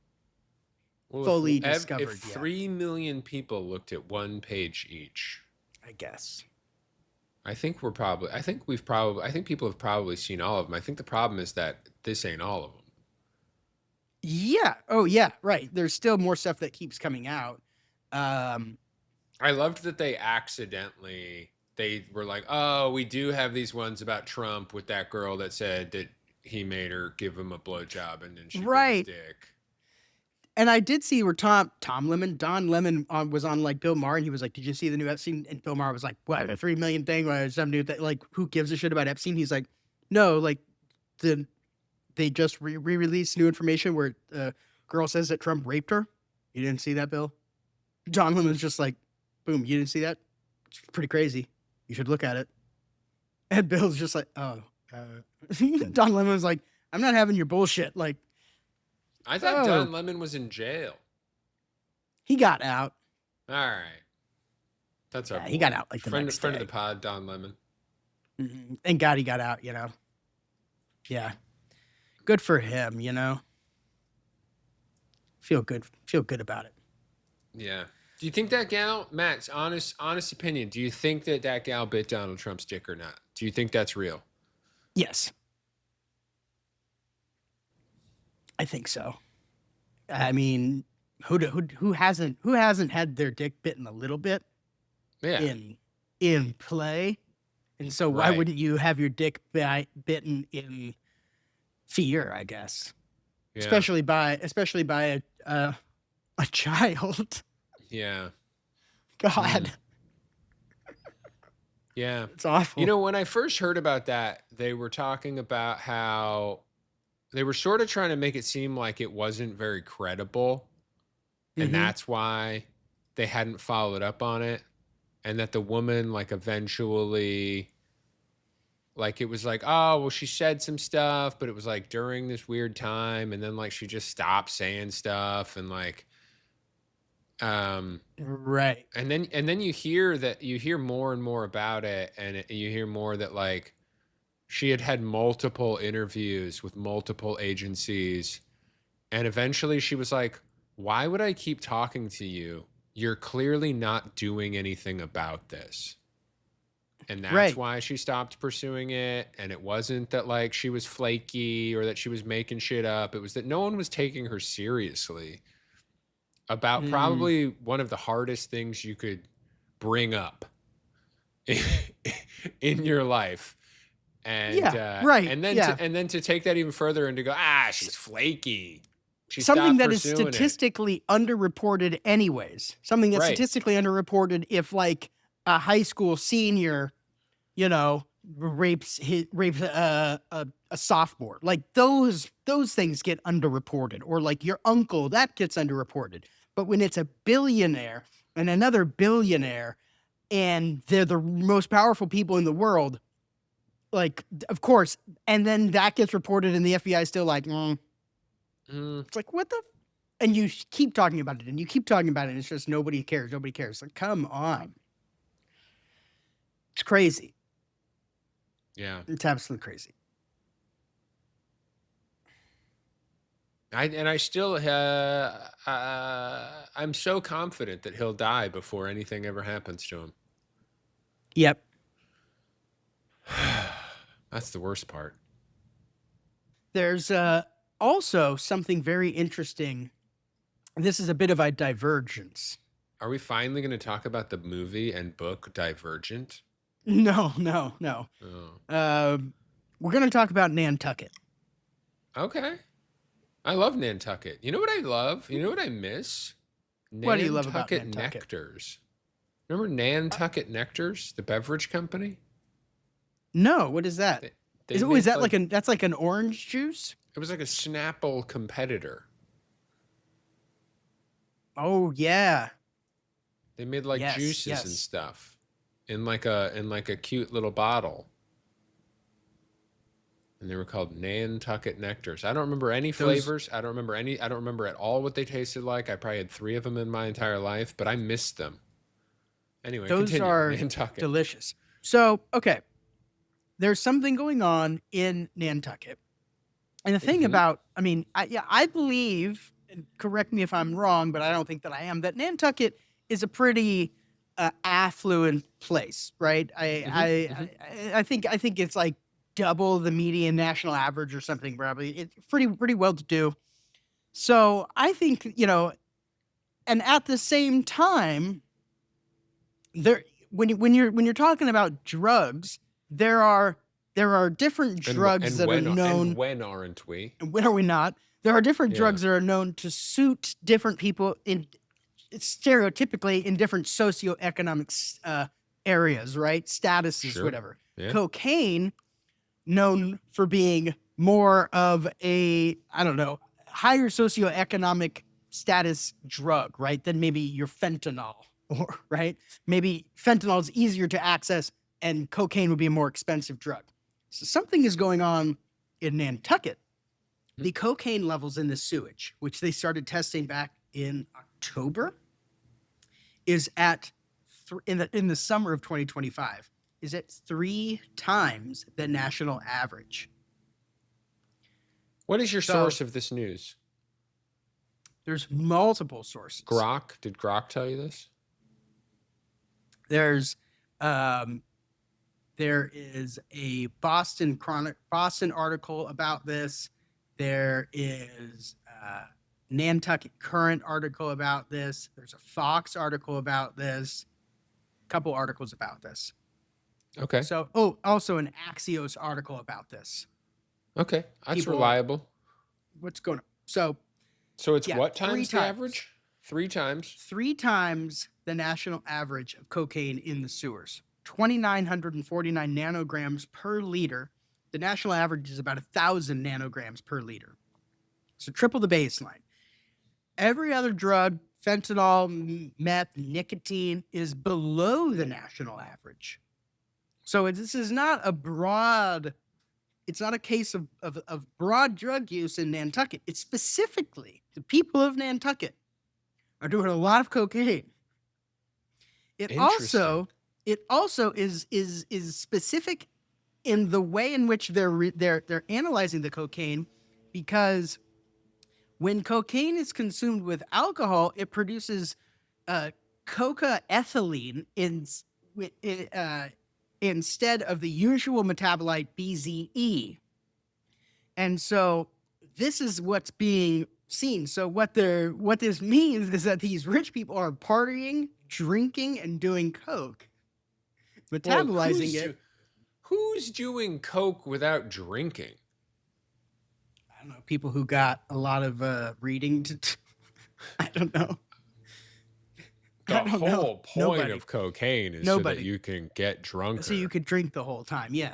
Well, fully if discovered yet, 3 million people looked at one page each, I guess. I think we're probably. I think people have probably seen all of them. I think the problem is that this ain't all of them. Yeah. Oh yeah, right. There's still more stuff that keeps coming out. Um I loved that they were like, oh, we do have these ones about Trump with that girl that said that he made her give him a blowjob and then she bit his right. dick. And I did see where Don Lemon was on like Bill Maher, and he was like, "Did you see the new Epstein?" And Bill Maher was like, "What, a 3 million thing? Or some new thing? Like, who gives a shit about Epstein?" He's like, "No, like the they just re-released new information where girl says that Trump raped her. You didn't see that, Bill?" John Lemon's just like, "Boom, you didn't see that? It's pretty crazy. You should look at it." And Bill's just like, "Oh." Don Lemon was like, "I'm not having your bullshit." Like, I thought oh, Don Lemon was in jail. he got out. All right. That's our Yeah, boy. he got out like the Friend, next friend of day. the pod, Don Lemon. Thank God he got out, you know. Yeah. Good for him, you know. Feel good about it. Yeah. Do you think that gal, Matt's honest opinion, do you think that that gal bit Donald Trump's dick or not? Do you think that's real? Yes. I think so. I mean, who hasn't had their dick bitten a little bit Yeah. in play? And so why Right. wouldn't you have your dick bitten in fear, I guess? Yeah. Especially by a child. Yeah. God. Yeah. It's awful. You know, when I first heard about that, they were talking about how they were sort of trying to make it seem like it wasn't very credible. And that's why they hadn't followed up on it. And that the woman, like, eventually, like, it was like, oh, well, she said some stuff, but it was like during this weird time. And then, like, she just stopped saying stuff. And, like, right. and then you hear more and more about it. And you hear more that, like, she had multiple interviews with multiple agencies. And eventually she was like, why would I keep talking to you? You're clearly not doing anything about this. And that's Right. why she stopped pursuing it. And it wasn't that, like, she was flaky or that she was making shit up. It was that no one was taking her seriously about probably one of the hardest things you could bring up in your life. And Yeah, right. and then Yeah. and then to take that even further and to go, she's flaky. She Something stopped that is pursuing it. statistically underreported anyways. Something that's Right. statistically underreported if like a high school senior, you know, rapes a sophomore. Like those things get underreported, or like your uncle, that gets underreported. But when it's a billionaire and another billionaire and they're the most powerful people in the world, like, of course, and then that gets reported and the FBI is still like, it's like, what the? And you keep talking about it and you keep talking about it. And it's just nobody cares. Nobody cares. Like, come on. It's crazy. Yeah. It's absolutely crazy. I still I'm so confident that he'll die before anything ever happens to him. Yep. That's the worst part. There's also something very interesting. This is a bit of a divergence. Are we finally going to talk about the movie and book Divergent? No. Oh. We're going to talk about Nantucket. Okay. I love Nantucket. You know what I love? You know what I miss? What do you love about Nantucket Nantucket? Nectars. Remember Nantucket Nectars, the beverage company? No, what is that? They Is made that like that's like an orange juice? it was like a Snapple competitor. Oh yeah. They made like Yes, juices and yes. stuff in like a cute little bottle. And they were called Nantucket Nectars. I don't remember any Those flavors. I don't remember at all what they tasted like. I probably had 3 of them in my entire life, but I missed them. Anyway, those continue. are Nantucket. delicious. So, okay, there's something going on in Nantucket. And the thing Hmm. about, I mean, I believe, and correct me if I'm wrong, but I don't think that I am, that Nantucket is a pretty affluent place, right? Hmm. Hmm. I think it's like double the median national average or something. Probably it's pretty well to do. So I think and at the same time, there when you're talking about drugs, there are different drugs that are known. When aren't we? And when are we not? There are different Yeah. drugs that are known to suit different people in stereotypically in different socioeconomic areas, right? Statuses, Sure. whatever. Yeah. Cocaine, known for being more of a, I don't know, higher socioeconomic status drug, right? Than maybe your fentanyl, or right? Maybe fentanyl is easier to access and cocaine would be a more expensive drug. So something is going on in Nantucket. The cocaine levels in the sewage, which they started testing back in October, is at in the summer of 2025 is at 3 times the national average. What is your So source of this news? there's multiple sources. Grok? Did Grok tell you this? There's there is a Boston article about this. There is Nantucket Current article about this. There's a Fox article about this. A couple articles about this. Okay. So, also an Axios article about this. Okay. That's reliable. What's going on? So it's yeah, what 3 times the times. average? 3 times. 3 times the national average of cocaine in the sewers. 2,949 nanograms per liter. The national average is about 1,000 nanograms per liter. So triple the baseline. Every other drug, fentanyl, meth, nicotine, is below the national average. So this is not a broad, it's not a case of broad drug use in Nantucket. It's specifically the people of Nantucket are doing a lot of cocaine. It also is specific in the way in which they're analyzing the cocaine, because when cocaine is consumed with alcohol, it produces coca-ethylene instead of the usual metabolite BZE. And so this is what's being seen. So what this means is that these rich people are partying, drinking, and doing coke, metabolizing it. Who's doing coke without drinking? I don't know, people who got a lot of reading to I don't know. The whole point of cocaine is so that Nobody. you can get drunker. So you could drink the whole time. Yeah.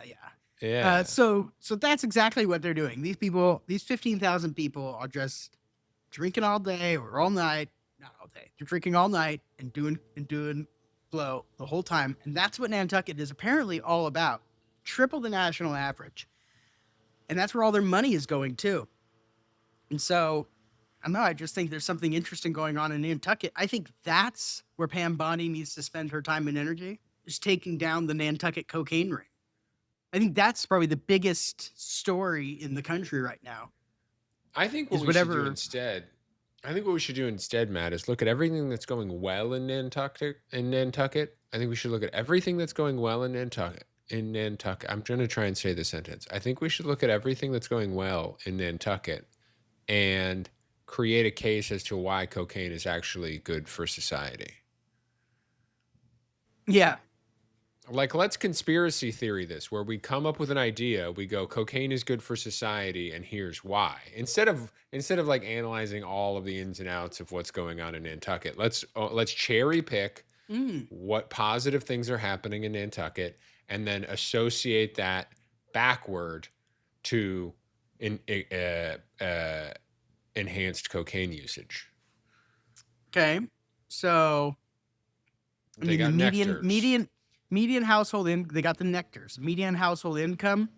Yeah. So that's exactly what they're doing. These people, these 15,000 people, are just drinking all day or all night. Not all day. They're drinking all night and doing blow the whole time. And that's what Nantucket is apparently all about. Triple the national average. And that's where all their money is going too. And so, I don't know, I just think there's something interesting going on in Nantucket. I think that's where Pam Bondi needs to spend her time and energy, is taking down the Nantucket cocaine ring. I think that's probably the biggest story in the country right now. I think what we should do instead, Matt, is look at everything that's going well in Nantucket. I think we should look at everything that's going well in Nantucket. I'm going to try and say the sentence. I think we should look at everything that's going well in Nantucket and create a case as to why cocaine is actually good for society. Yeah. Like, let's conspiracy theory this, where we come up with an idea, we go, cocaine is good for society, and here's why. Instead of like analyzing all of the ins and outs of what's going on in Nantucket, let's cherry pick what positive things are happening in Nantucket, and then associate that backward to enhanced cocaine usage. Okay. So, I They mean, the got nectars. median household they got the nectars. Median household income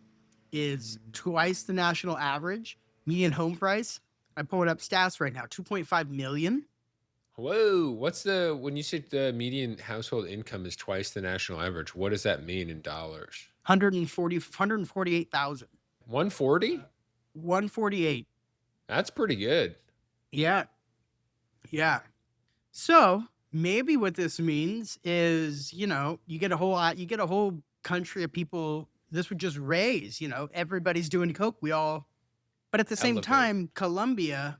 is twice the national average. Median home price, I'm pulling up stats right now, 2.5 million. Whoa, when you say the median household income is twice the national average, what does that mean in dollars? 148,000. 140? 148. That's pretty good. Yeah. Yeah. So maybe what this means is, you get a whole country of people. This would just raise, everybody's doing coke. But at the same Elevate. time, Colombia,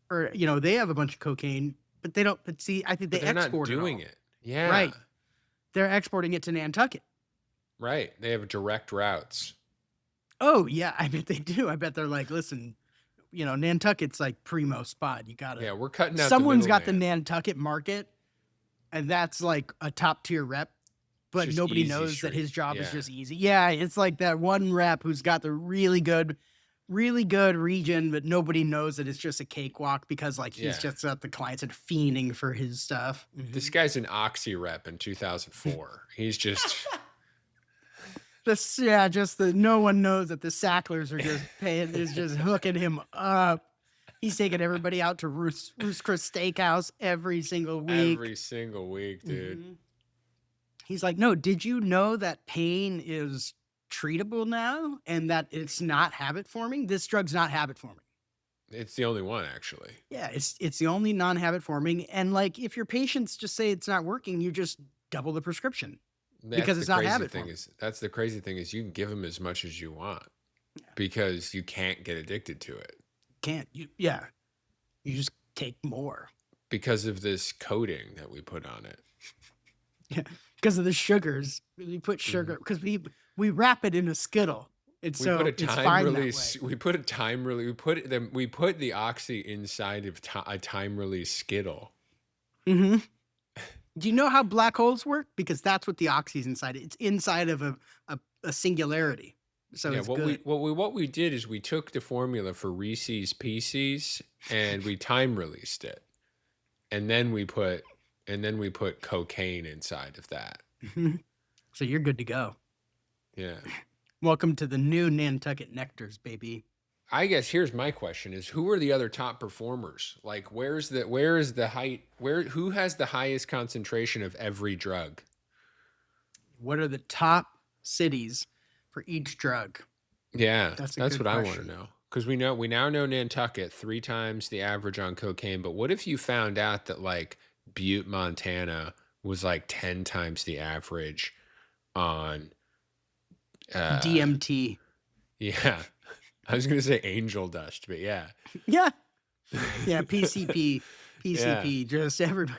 or they have a bunch of cocaine, but they don't. But see, I think they But they're not export doing it. it. Yeah. Right. They're exporting it to Nantucket. Right. They have direct routes. Oh yeah, I bet they do. I bet they're like, listen, Nantucket's like primo spot. You gotta. Yeah, we're cutting out. Someone's got the middleman. Nantucket market, and that's like a top tier rep. But nobody knows street. that his job is Yeah. just easy. Yeah, it's like that one rep who's got the really good region, but nobody knows that it's just a cakewalk because he's just got the clients and fiending for his stuff. This guy's an Oxy rep in 2004. He's just no one knows that the Sacklers are just paying, is just hooking him up. He's taking everybody out to Ruth's Chris Steakhouse every single week. Every single week, dude. He's like, no, did you know that pain is treatable now and that it's not habit forming? This drug's not habit forming. It's the only one, actually. Yeah, it's the only non-habit forming. And if your patients just say it's not working, you just double the prescription because it's not habit forming. That's the crazy thing is you can give them as much as you want because you can't get addicted to it. You just take more because of this coating that we put on it. Yeah, because of the sugars. We put sugar because we wrap it in a Skittle. We put a time release. We put the Oxy inside of a time release Skittle. Mm-hmm. Do you know how black holes work? Because that's what the Oxy's inside. It's inside of a singularity. So yeah, what we did is we took the formula for Reese's Pieces and we time released it, and then we put cocaine inside of that. So you're good to go. Yeah. Welcome to the new Nantucket Nectars, baby. I guess here's my question: is who are the other top performers? Like, who has the highest concentration of every drug? What are the top cities for each drug? Yeah, that's what I want to know. Because we now know Nantucket 3 times the average on cocaine. But what if you found out that like Butte, Montana was like 10 times the average on DMT? Yeah. I was going to say angel dust, but yeah. Yeah. Yeah, PCP. Yeah. Just everybody.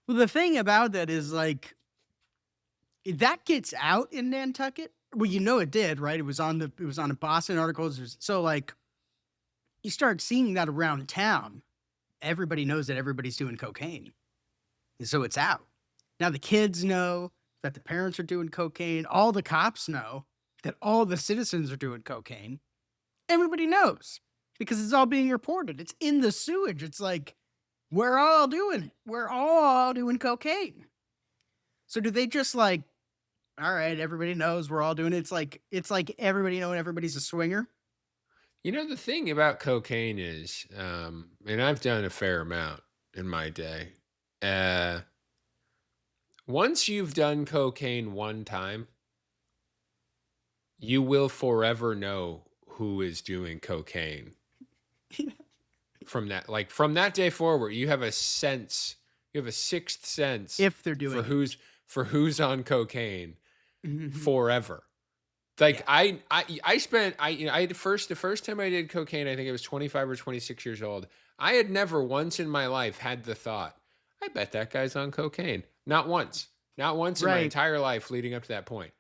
Well, the thing about that is like, that gets out in Nantucket. Well, it did, right? It was on the Boston articles. So like, you start seeing that around town. Everybody knows that everybody's doing cocaine. And so it's out. Now the kids know that the parents are doing cocaine. All the cops know that all the citizens are doing cocaine. Everybody knows because it's all being reported. It's in the sewage. It's like, we're all doing it. We're all doing cocaine. So do they just like, all right, everybody knows we're all doing it. It's like everybody knowing everybody's a swinger. The thing about cocaine is, and I've done a fair amount in my day. Once you've done cocaine one time, you will forever know who is doing cocaine. From that day forward, you have a sense, you have a sixth sense if they're doing for who's on cocaine forever. Like yeah. The first time I did cocaine, I think I was 25 or 26 years old. I had never once in my life had the thought, I bet that guy's on cocaine. Not once in my entire life leading up to that point.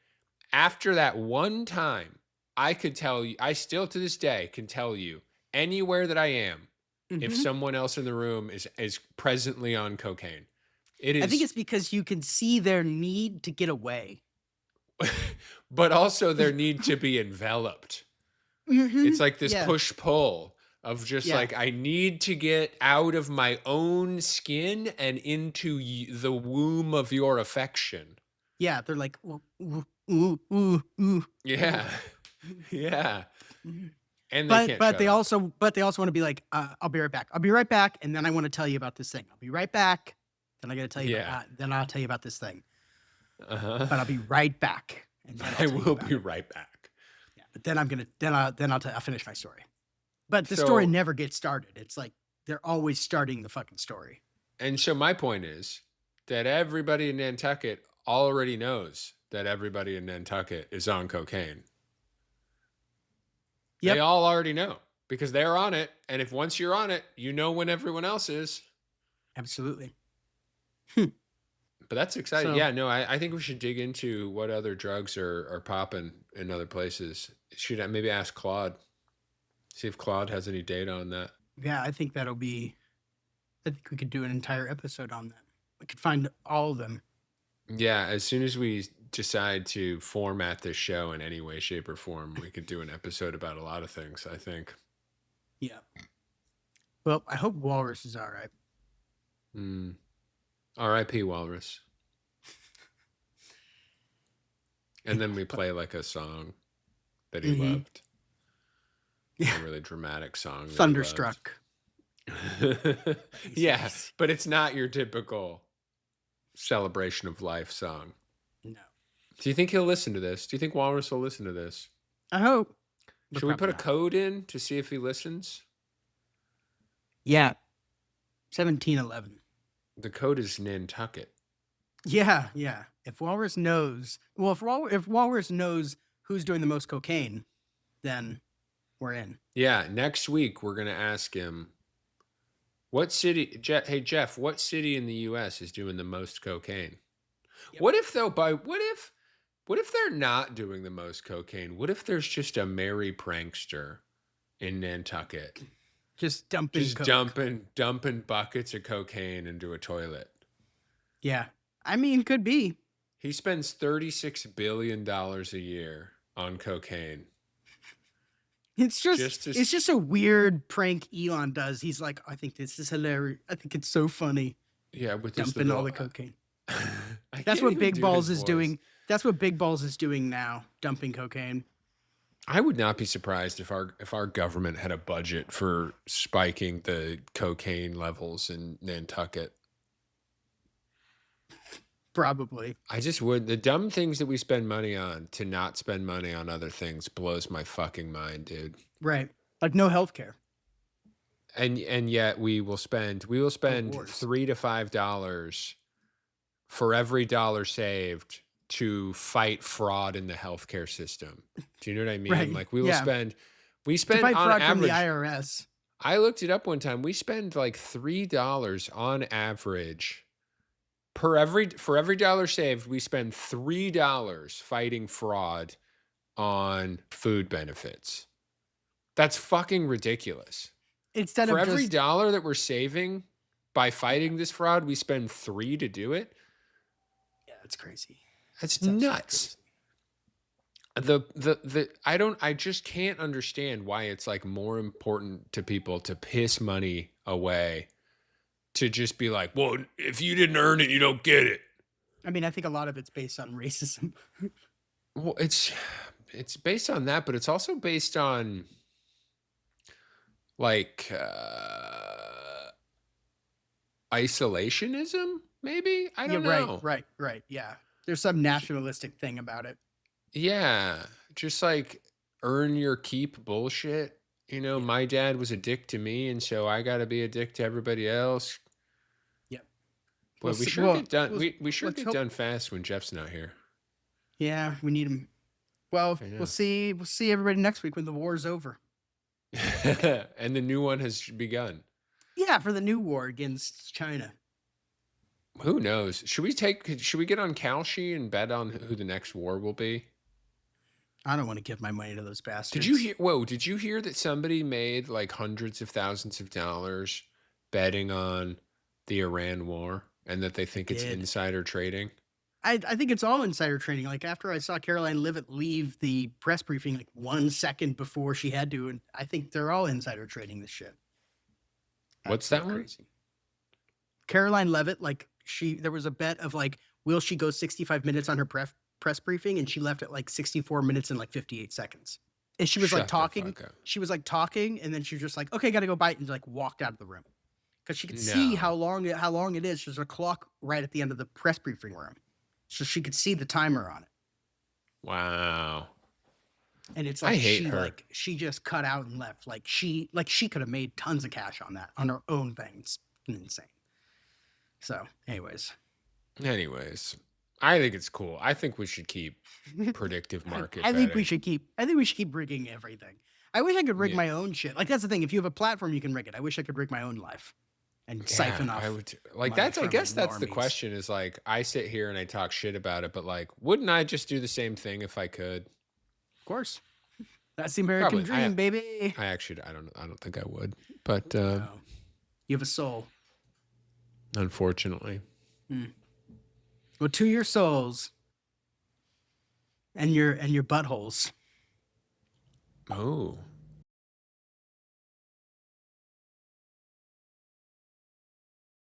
After that one time, I could tell you, I still to this day can tell you anywhere that I am, if someone else in the room is presently on cocaine. It is. I think it's because you can see their need to get away. but also there need to be enveloped. Mm-hmm. It's like this Yeah. push-pull of just Yeah. like, I need to get out of my own skin and into the womb of your affection. Yeah. They're like, ooh, ooh, ooh, ooh, ooh. Yeah. Yeah. Mhm. And they can't But shut they up. also want to be like, I'll be right back. I'll be right back, and then I want to tell you about this thing. I'll be right back. Then I got to tell you Yeah. about then I'll tell you about this thing. Uh-huh. But I'll be right back, and then I'll I tell you will about be it. right back. Yeah, but then I'll finish my story. But the story So, never gets started. It's like they're always starting the fucking story. and so my point is that everybody in Nantucket already knows that everybody in Nantucket is on cocaine. They Yep. all already know because they're on it. And if once you're on it, you know when everyone else is. Absolutely. But that's exciting. So Yeah, no, I think we should dig into what other drugs are popping in other places. Should I maybe ask Claude? See if Claude has any data on that. yeah, I think I think we could do an entire episode on that. We could find all of them. Yeah, as soon as we decide to format this show in any way, shape, or form, we could do an episode about a lot of things, I think. Yeah. Well, I hope Walrus is all right. R.I.P. Walrus. And then we play like a song that he Mhm. loved. Yeah. A really dramatic song. Thunderstruck. Yeah, but it's not your typical celebration of life song. No. Do you think he'll listen to this? Do you think Walrus will listen to this? I hope. But Should we put a probably not. code in to see if he listens? Yeah. 1711. The code is Nantucket. Yeah, yeah. If Walrus knows, well, if Walrus knows who's doing the most cocaine, then we're in. Yeah, next week we're going to ask him, what city, hey Geoff, what city in the US is doing the most cocaine? Yep. What if though, what if they're not doing the most cocaine? What if there's just a merry prankster in Nantucket? Just dumping Just coke. dumping buckets of cocaine into a toilet. Yeah. I mean, could be. He spends $36 billion a year on cocaine. It's just a weird prank Elon does. He's like, I think this is hilarious. I think it's so funny. Yeah, with dumping all the cocaine. That's That's what Big Balls is doing. That's what Big Balls is doing now, dumping cocaine. I would not be surprised if our government had a budget for spiking the cocaine levels in Nantucket. Probably. I just would. The dumb things that we spend money on to not spend money on other things blows my fucking mind, dude. Right. Like no healthcare. And yet we will spend Wars. $3 to $5 for every dollar saved to fight fraud in the healthcare system. Do you know what I mean? Right. Like we spend to fight on fraud average from the IRS. I looked it up one time. We spend like $3 on average for every dollar saved, we spend $3 fighting fraud on food benefits. That's fucking ridiculous. Instead For of every just, dollar that we're saving by fighting this fraud, we spend $3 to do it. yeah, it's crazy. That's It's nuts. I just can't understand why it's like more important to people to piss money away, to just be like, well, if you didn't earn it, you don't get it. I mean, I think a lot of it's based on racism. Well, it's based on that, but it's also based on like isolationism, maybe? I don't know. Right. Yeah. There's some nationalistic thing about it. Yeah, just like earn your keep bullshit. You know, my dad was a dick to me, and so I got to be a dick to everybody else. Yep. Boy, we sure get done. We sure get done fast when Jeff's not here. Yeah, we need him. Well, we'll see. We'll see everybody next week when the war's over. And the new one has begun. Yeah, for the new war against China. Who knows? Should we get on Kalshi and bet on who the next war will be? I don't want to give my money to those bastards. Did you hear that somebody made like hundreds of thousands of dollars betting on the Iran war and that they think it's insider trading? I think it's all insider trading. Like after I saw Caroline Levitt leave the press briefing like 1 second before she had to, and I think they're all insider trading this shit. What's That's that one? crazy. Caroline Levitt, like there was a bet of like, will she go 65 minutes on her press briefing, and she left at like 64 minutes and like 58 seconds. And she was like Shut the talking. fuck up. She was like talking, and then she was just like, okay, gotta go bite, and like walked out of the room because she could see No. how long it is. There's a clock right at the end of the press briefing room, so she could see the timer on it. Wow. And it's I like hate her. like she just cut out and left. Like she could have made tons of cash on that on her own thing. It's insane. So, anyways, I think it's cool. I think we should keep predictive market I think betting. we should keep rigging everything. I wish I could rig Yeah. my own shit. Like that's the thing. If you have a platform, you can rig it. I wish I could rig my own life and siphon off. I would like money that's. I from guess that's the normies. question. Is like I sit here and I talk shit about it, but like, wouldn't I just do the same thing if I could? Of course, that's the American Probably. dream, baby. I actually, I don't think I would, but No. You have a soul. unfortunately, Well, to your souls and your buttholes. oh,